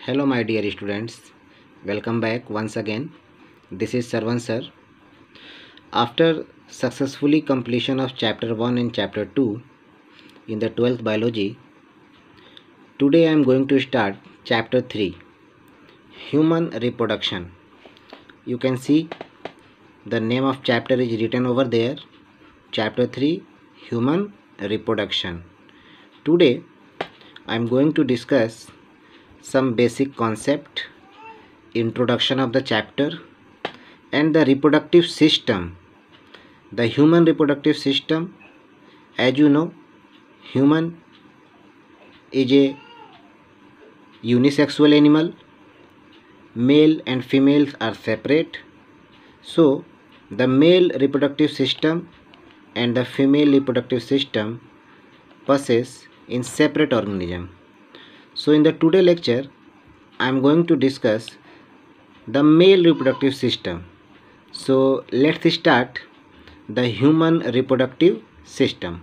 Hello my dear students, welcome back once again. This is Sarvan sir. After successfully completion of chapter 1 and chapter 2 in the 12th biology, today I am going to start chapter 3, human reproduction. You can see the name of chapter is written over there, chapter 3, human reproduction. Today I am going to discuss some basic concept, introduction of the chapter, and the reproductive system. The human reproductive system, as you know, human is a unisexual animal. Male and females are separate. So the male reproductive system and the female reproductive system possess in separate organism. So in the today lecture I am going to discuss the male reproductive system. So let's start the human reproductive system.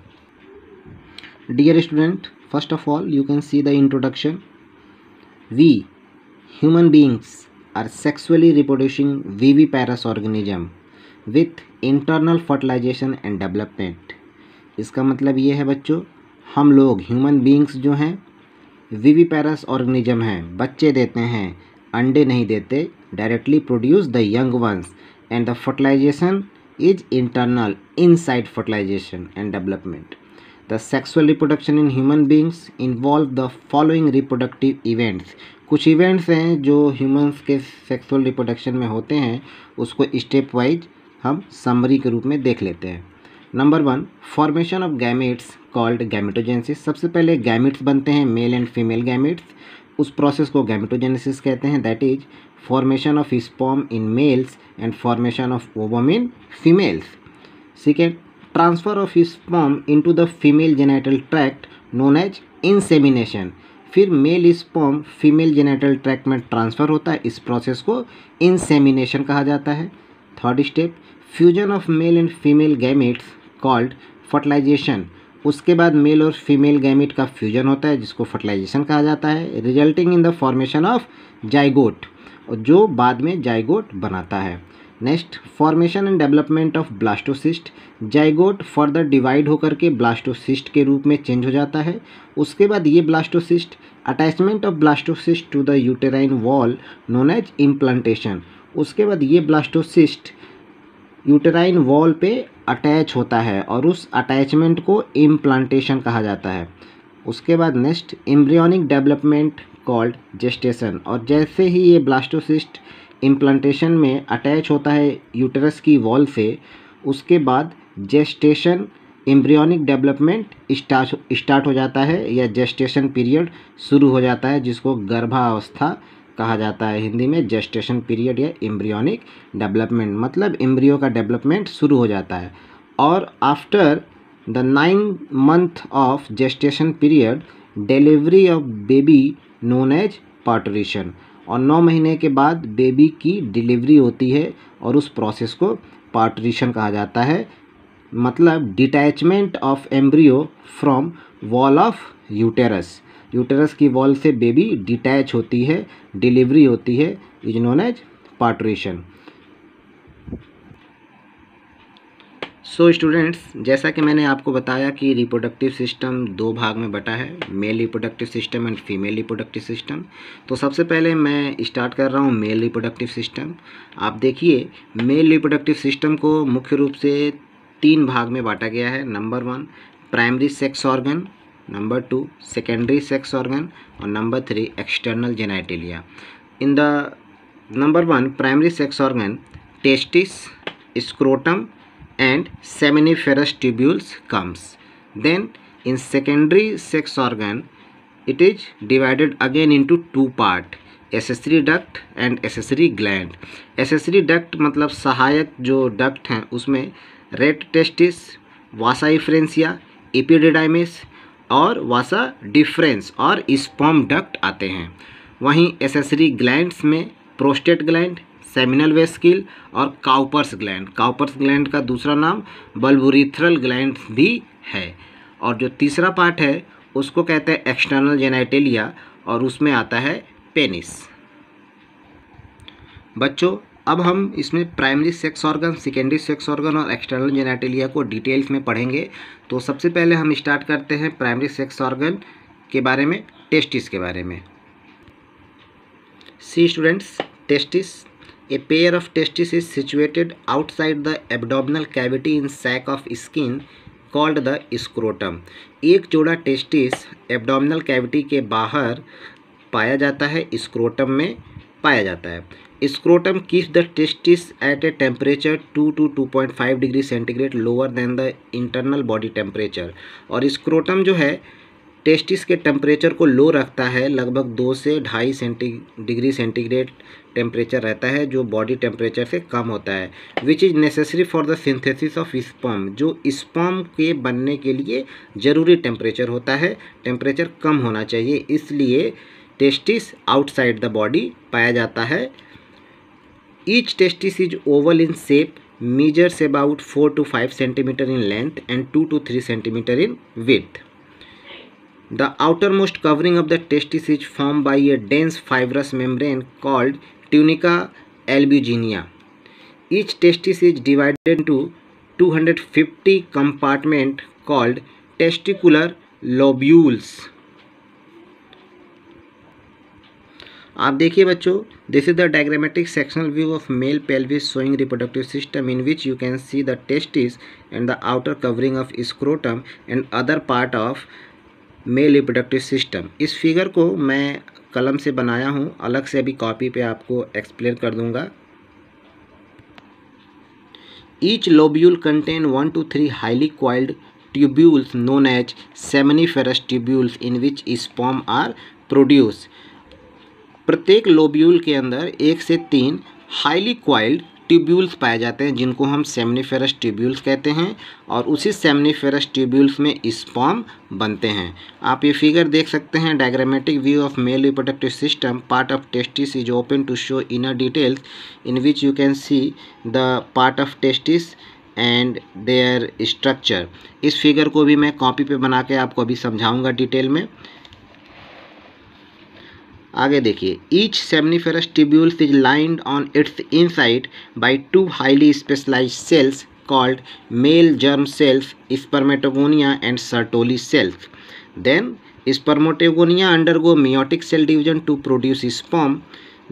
Dear student, first of all you can see the introduction. We human beings are sexually reproducing viviparous organism with internal fertilization and development. इसका मतलब ये है बच्चों, हम लोग human beings जो हैं viviparous organism हैं, बच्चे देते हैं, अंडे नहीं देते, directly produce the young ones and the fertilization is internal inside fertilization and development. The sexual reproduction in human beings involve the following reproductive events. कुछ इवेंट्स हैं जो ह्यूमंस के सेक्सुअल रिप्रोडक्शन में होते हैं, उसको स्टेप वाइज हम summary के रूप में देख लेते हैं. Number 1, formation of gametes called gametogenesis. सबसे पहले गैमेट्स बनते हैं, मेल एंड फीमेल गैमेट्स. उस प्रोसेस को गैमेटोजेनेसिस कहते हैं. That is formation of sperm in males and formation of ovum in females. Second, transfer of sperm into the female genital tract known as insemination. फिर male sperm female genital tract में transfer होता है, इस process को insemination कहा जाता है. Third step, fusion of male and female gametes called fertilization. उसके बाद मेल और फीमेल गैमेट का फ्यूजन होता है जिसको फर्टिलाइजेशन कहा जाता है, resulting in the formation of zygote, जो बाद में जाइगोट बनाता है. Next, formation and development of blastocyst. Zygote further divide होकर के ब्लास्टोसिस्ट के रूप में चेंज हो जाता है. उसके बाद ये blastocyst, attachment of blastocyst to the uterine wall known as implantation. उसके बाद ये ब्लास्टोसिस्ट यूटेराइन वॉल पे अटैच होता है और उस अटैचमेंट को इम्प्लांटेशन कहा जाता है. उसके बाद next, embryonic development called gestation. और जैसे ही ये ब्लास्टोसिस्ट इम्प्लांटेशन में अटैच होता है यूटेरस की वॉल से, उसके बाद जेस्टेशन एम्ब्रियोनिक डेवलपमेंट स्टार्ट हो जाता है या जेस्टेशन पीरियड शुरू हो जाता है, जिसको गर्भावस्था कहा जाता है. हिंदी में जेस्टेशन पीरियड या एम्ब्रियोनिक डेवलपमेंट मतलब एम्ब्रियो का डेवलपमेंट शुरू हो जाता है. और after the 9 month of gestation period delivery of baby known as parturition. और 9 महीने के बाद बेबी की डिलीवरी होती है और उस प्रोसेस को पार्टूरेशन कहा जाता है, मतलब detachment of embryo from wall of uterus. Uterus की वॉल से बेबी डिटैच होती है, डिलीवरी होती है, is known as parturition. So students, जैसा कि मैंने आपको बताया कि रिप्रोडक्टिव सिस्टम 2 भाग में बटा है, mail reproductive system and female reproductive system. तो सबसे पहले मैं स्टार्ट कर रहा हूँ मेल रिप्रोडक्टिव सिस्टम. आप देखिए, मेल रिप्रोडक्टिव सिस्टम को मुख्य रूप से 3 भाग में बांटा गया है. Number 1, primary sex organ, number 2, secondary sex organ, और number 3, external genitalia. In the number 1, primary sex organ, testis, scrotum and seminiferous tubules comes. Then in secondary sex organ it is divided again into 2 part, accessory duct and accessory gland. accessory duct मतलब सहायक जो duct हैं उसमें red testis, vasa efferentia, epididymis और vasa deferens और sperm duct आते हैं. वहीं accessory glands में prostate gland, सेमिनल वेस्किल और काउपर्स ग्लैंड. काउपर्स ग्लैंड का दूसरा नाम बल्बुरीथ्रल ग्लैंड भी है. और जो तीसरा पार्ट है उसको कहते हैं एक्सटर्नल जेनिटलिया और उसमें आता है पेनिस। बच्चों, अब हम इसमें primary sex organ, secondary sex organ और एक्सटर्नल जेनिटलिया को डिटेल्स में पढ़ेंगे। तो सबसे पहले हम स्टार्ट करते हैं प्राइमरी सेक्स ऑर्गन के बारे में, टेस्टिस के बारे में। See students, testis, a pair of testes is situated outside the abdominal cavity in sac of skin called the scrotum। एक जोड़ा टेस्टिस एब्डोमिनल कैविटी के बाहर पाया जाता है, स्क्रोटम में पाया जाता है। Scrotum keeps the testis at a temperature 2 to 2.5 degree centigrade lower than the internal body temperature. और स्क्रोटम जो है टेस्टिस के टेम्परेचर को लो रखता है, लगभग 2 से 2.5 डिग्री सेंटीग्रेड टेम्परेचर रहता है, जो बॉडी टेम्परेचर से कम होता है। Which is necessary for the synthesis of sperm, जो स्पर्म के बनने के लिए ज़रूरी टेम्परेचर होता है, टेम्परेचर कम होना चाहिए, इसलिए टेस्टिस आउटसाइड द बॉडी पाया जाता है। Each testis is oval in shape, measures about 4 to 5 centimeter in length and 2 to 3 centimeter in width. The outermost covering of the testis is formed by a dense fibrous membrane called tunica albuginea. Each testis is divided into 250 compartments called testicular lobules. आप देखिए बच्चों, this is the diagrammatic sectional view of male pelvis showing reproductive system in which you can see the testis and the outer covering of scrotum and other part of male reproductive system. इस figure को मैं कलम से बनाया हूँ, अलग से अभी कॉपी पे आपको एक्सप्लेन कर दूंगा। Each lobule contain 1 to 3 highly coiled tubules known as seminiferous tubules in which sperm are produced। प्रत्येक लोब्यूल के अंदर 1 से 3 हाईली क्वाइल्ड ट्यूब्यूल्स पाए जाते हैं, जिनको हम सेमनीफेरस ट्यूब्यूल्स कहते हैं, और उसी सेमनीफेरस ट्यूब्यूल्स में स्पर्म बनते हैं। आप ये फिगर देख सकते हैं, diagrammatic view of male reproductive system, part of testis is open to show inner details in which you can see the part of testis and their structure. इस figure को भी मैं कॉपी पे बना के आपको अभी समझाऊंगा डिटेल में। आगे देखिए, each seminiferous tubules is lined on its inside by 2 highly specialised cells called male germ cells, spermatogonia and Sertoli cells. Then spermatogonia undergo meiotic cell division to produce sperm.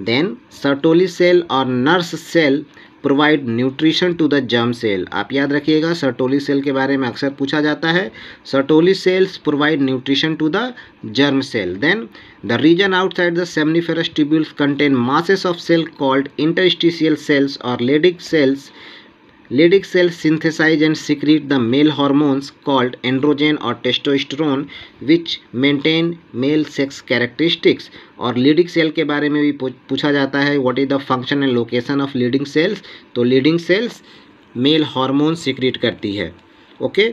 Then Sertoli cell और nurse cell provide nutrition to the germ cell. आप याद रखिएगा, Sertoli cell के बारे में अक्सर पूछा जाता है। Sertoli cells provide nutrition to the germ cell. Then the region outside the seminiferous tubules contain masses of cell called interstitial cells or Leydig cells. Leydig cells synthesize and secrete the male hormones called androgen or testosterone which maintain male sex characteristics। और Leydig cell के बारे में भी पूछा जाता है, what is the function and location of Leydig cells. तो Leydig cells male hormone secrete करती है। Okay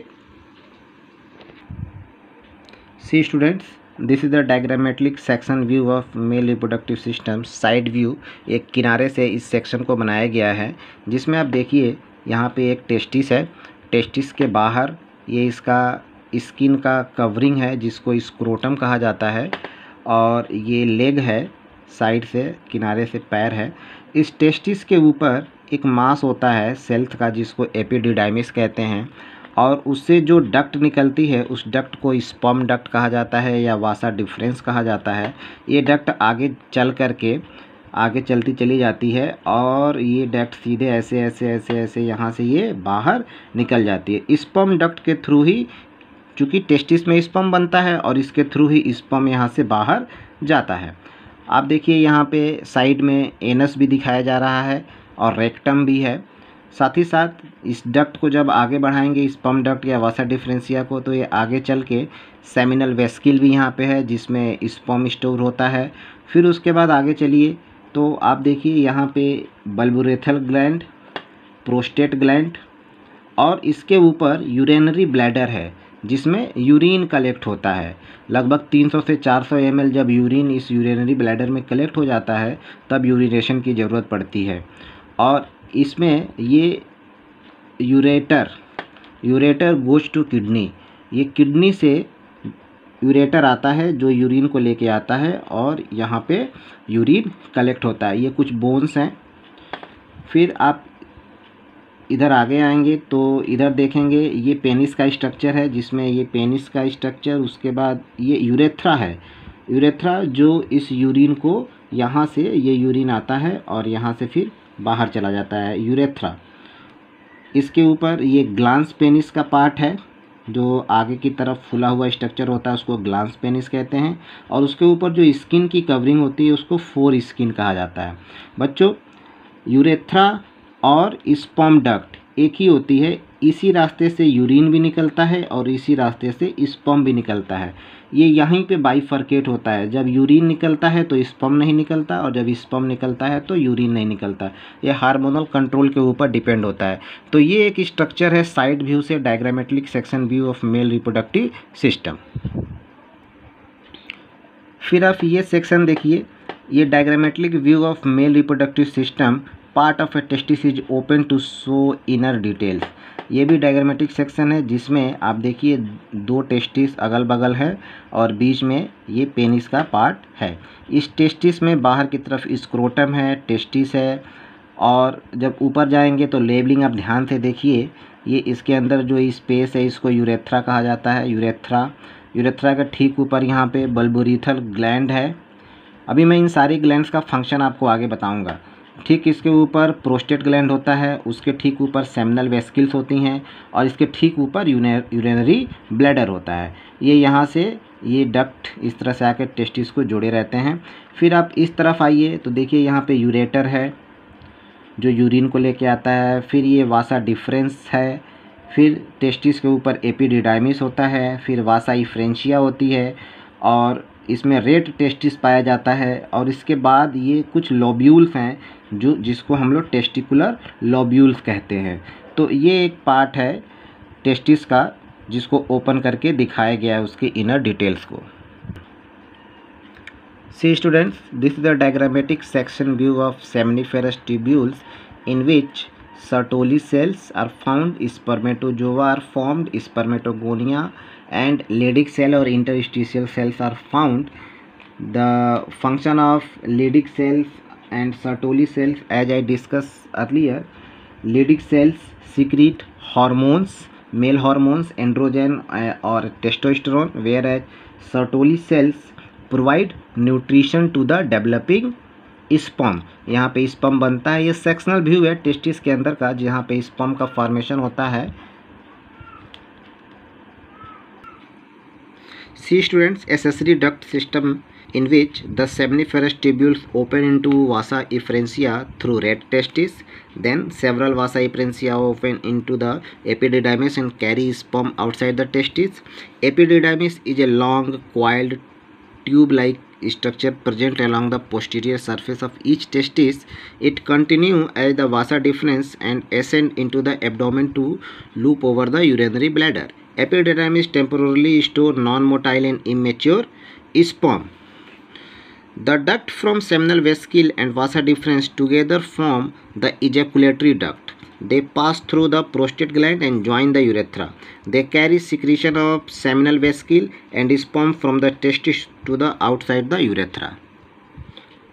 see students, this is the diagrammatic section view of male reproductive system, side view. एक किनारे से इस सेक्शन को बनाया गया है, जिसमें आप देखिए यहाँ पे एक टेस्टिस है, टेस्टिस के बाहर ये इसका स्किन का कवरिंग है जिसको स्क्रोटम कहा जाता है, और ये लेग है, साइड से किनारे से पैर है। इस टेस्टिस के ऊपर एक मांस होता है सेल्स का, जिसको एपिडिडाइमिस कहते हैं, और उससे जो डक्ट निकलती है उस डक्ट को स्पर्म डक्ट कहा जाता है या वासा डिफरेंस कहा जाता है। ये डक्ट आगे चल करके आगे चलती चली जाती है, और ये डक्ट सीधे ऐसे ऐसे ऐसे ऐसे यहाँ से ये बाहर निकल जाती है। स्पर्म डक्ट के थ्रू ही, चूँकि टेस्टिस में स्पर्म बनता है और इसके थ्रू ही स्पर्म यहाँ से बाहर जाता है। आप देखिए यहाँ पे साइड में एनस भी दिखाया जा रहा है और रेक्टम भी है। साथ ही साथ इस डक्ट को जब आगे बढ़ाएंगे, स्पर्म डक्ट या वासा डिफरेंशिया को, तो ये आगे चल के सेमिनल वेस्किल भी यहाँ पे है जिसमें स्पर्म स्टोर होता है। फिर उसके बाद आगे चलिए तो आप देखिए यहाँ पे बल्बुरेथल ग्लैंड, प्रोस्टेट ग्लैंड, और इसके ऊपर यूरिनरी ब्लैडर है जिसमें यूरिन कलेक्ट होता है। लगभग 300 से 400 ml जब यूरिन इस यूरिनरी ब्लैडर में कलेक्ट हो जाता है तब यूरिनेशन की ज़रूरत पड़ती है। और इसमें ये यूरेटर गोज टू किडनी, ये किडनी से यूरेटर आता है जो यूरिन को लेके आता है और यहाँ पे यूरिन कलेक्ट होता है। ये कुछ बोन्स हैं। फिर आप इधर आगे आएंगे तो इधर देखेंगे ये पेनिस का स्ट्रक्चर है, जिसमें ये पेनिस का स्ट्रक्चर, उसके बाद ये यूरेथ्रा है। यूरेथ्रा जो इस यूरिन को, यहाँ से ये यूरिन आता है और यहाँ से फिर बाहर चला जाता है, यूरेथ्रा। इसके ऊपर ये ग्लांस पेनिस का पार्ट है, जो आगे की तरफ फुला हुआ स्ट्रक्चर होता है उसको ग्लांस पेनिस कहते हैं। और उसके ऊपर जो स्किन की कवरिंग होती है उसको फोर स्किन कहा जाता है। बच्चों, यूरेथ्रा और स्पर्म डक्ट एक ही होती है, इसी रास्ते से यूरिन भी निकलता है और इसी रास्ते से स्पर्म भी निकलता है। ये यहीं पे बाइफर्केट होता है, जब यूरिन निकलता है तो स्पर्म नहीं निकलता और जब स्पर्म निकलता है तो यूरिन नहीं निकलता। ये हार्मोनल कंट्रोल के ऊपर डिपेंड होता है। तो ये एक स्ट्रक्चर है साइड व्यू से, diagrammatic section view of male reproductive system. फिर आप ये सेक्शन देखिए, ये diagrammatic view of male reproductive system, part of a testis is open to show inner details. ये भी डायग्रामेटिक सेक्शन है जिसमें आप देखिए दो टेस्टिस अगल बगल है और बीच में ये पेनिस का पार्ट है। इस टेस्टिस में बाहर की तरफ स्क्रोटम है, टेस्टिस है, और जब ऊपर जाएंगे तो लेबलिंग आप ध्यान से देखिए, ये इसके अंदर जो स्पेस है इसको यूरेथ्रा कहा जाता है। यूरेथ्रा का ठीक ऊपर यहाँ पे बल्बोरिथल ग्लैंड है। अभी मैं इन सारी ग्लैंड्स का फंक्शन आपको आगे बताऊंगा। ठीक इसके ऊपर प्रोस्टेट ग्लैंड होता है, उसके ठीक ऊपर सेमिनल वेसिकल्स होती हैं और इसके ठीक ऊपर यूरिनरी ब्लैडर होता है। ये यहाँ से ये डक्ट इस तरह से आकर टेस्टिस को जोड़े रहते हैं। फिर आप इस तरफ आइए तो देखिए यहाँ पे यूरेटर है जो यूरिन को लेके आता है। फिर ये वासा डिफरेंस है। फिर टेस्टिस के ऊपर एपिडिडाइमिस होता है। फिर वासा इफ्रेंशिया होती है और इसमें रेड टेस्टिस पाया जाता है। और इसके बाद ये कुछ लोब्यूल्स हैं जो जिसको हम लोग टेस्टिकुलर लोब्यूल्स कहते हैं। तो ये एक पार्ट है टेस्टिस का जिसको ओपन करके दिखाया गया है उसके इनर डिटेल्स को। See students, this is the diagrammatic section view of seminiferous tubules in which Sertoli cells are found, spermatozoa are formed, spermatogonia and Leydig cell or interstitial cells are found. The function of Leydig cells and Sertoli cells, as I discussed earlier, Leydig cells secrete hormones, male hormones, androgen or testosterone, whereas Sertoli cells provide nutrition to the developing sperm. यहाँ पे sperm बनता है। ये sectional view है testis के अंदर का जहाँ पे स्पर्म का फॉर्मेशन होता है। See students, accessory duct system in which the seminiferous tubules open into vasa efferentia through red testis. Then several vasa efferentia open into the epididymis and carry sperm outside the testis. Epididymis is a long coiled tube-like structure present along the posterior surface of each testis. It continues as the vasa deferens and ascend into the abdomen to loop over the urinary bladder. Epididymis temporarily store non-motile and immature sperm. The duct from seminal vesicle and vasa deferens together form the ejaculatory duct. They pass through the prostate gland and join the urethra. They carry secretion of seminal vesicle and sperm from the testis to the outside the urethra.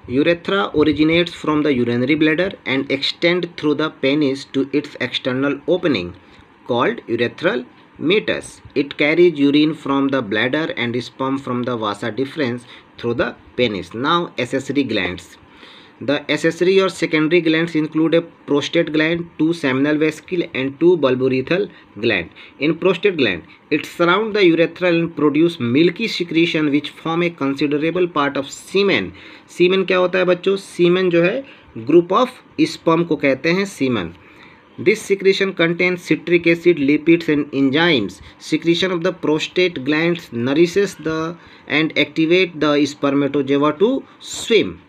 Urethra originates from the urinary bladder and extends through the penis to its external opening called urethral meatus. It carries urine from the bladder and sperm from the vasa deferens through the penis. Now accessory glands. The accessory or secondary glands include a prostate gland, two seminal vesicle and two bulbourethral gland. In prostate gland, it surrounds the urethra and produce milky secretion which form a considerable part of semen. Semen क्या होता है बच्चों? Semen जो है group of sperm को कहते हैं semen. This secretion contains citric acid, lipids and enzymes. Secretion of the prostate glands nourishes and activate the spermatozoa to swim.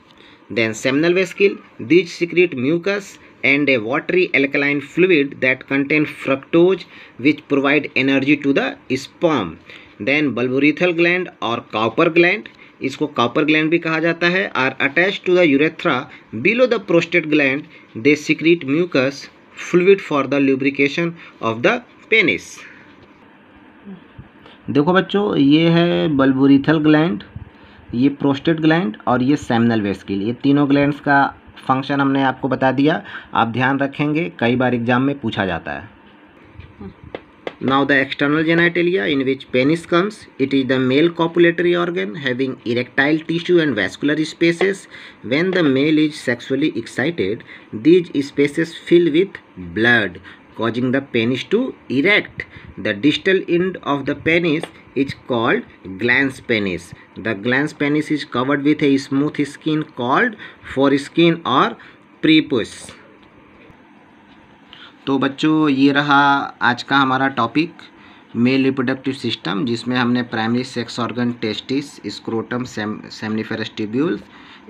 Then seminal vesicle, these secrete mucus and a watery alkaline fluid that contain fructose which provide energy to the sperm. Then bulbourethral gland or Cowper gland, इसको Cowper gland भी कहा जाता है, are attached to the urethra below the prostate gland. They secrete mucus fluid for the lubrication of the penis. देखो बच्चों, ये है बल्बोरिथल gland, ये प्रोस्टेट ग्लैंड और ये सेमिनल वेसिकल। ये तीनों ग्लैंड्स का फंक्शन हमने आपको बता दिया। आप ध्यान रखेंगे, कई बार एग्जाम में पूछा जाता है। Now the external genitalia in which penis comes, it is the male copulatory organ having erectile tissue and vascular spaces. When the male is sexually excited, these spaces fill with blood, causing the penis to erect. The distal end of the penis is called glans penis. The glans penis is covered with a smooth skin called foreskin or prepuce. तो बच्चों, ये रहा आज का हमारा topic mail reproductive system, जिसमें हमने primary sex organ, testis, scrotum, सेमनिफेरस tubules,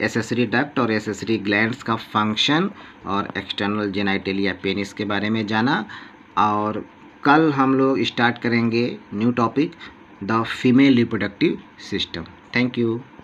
accessory duct और एसेसरी ग्लैंड्स का फंक्शन और एक्सटर्नल जेनाइटेलिया पेनिस के बारे में जाना। और कल हम लोग स्टार्ट करेंगे new topic, the female reproductive system. Thank you.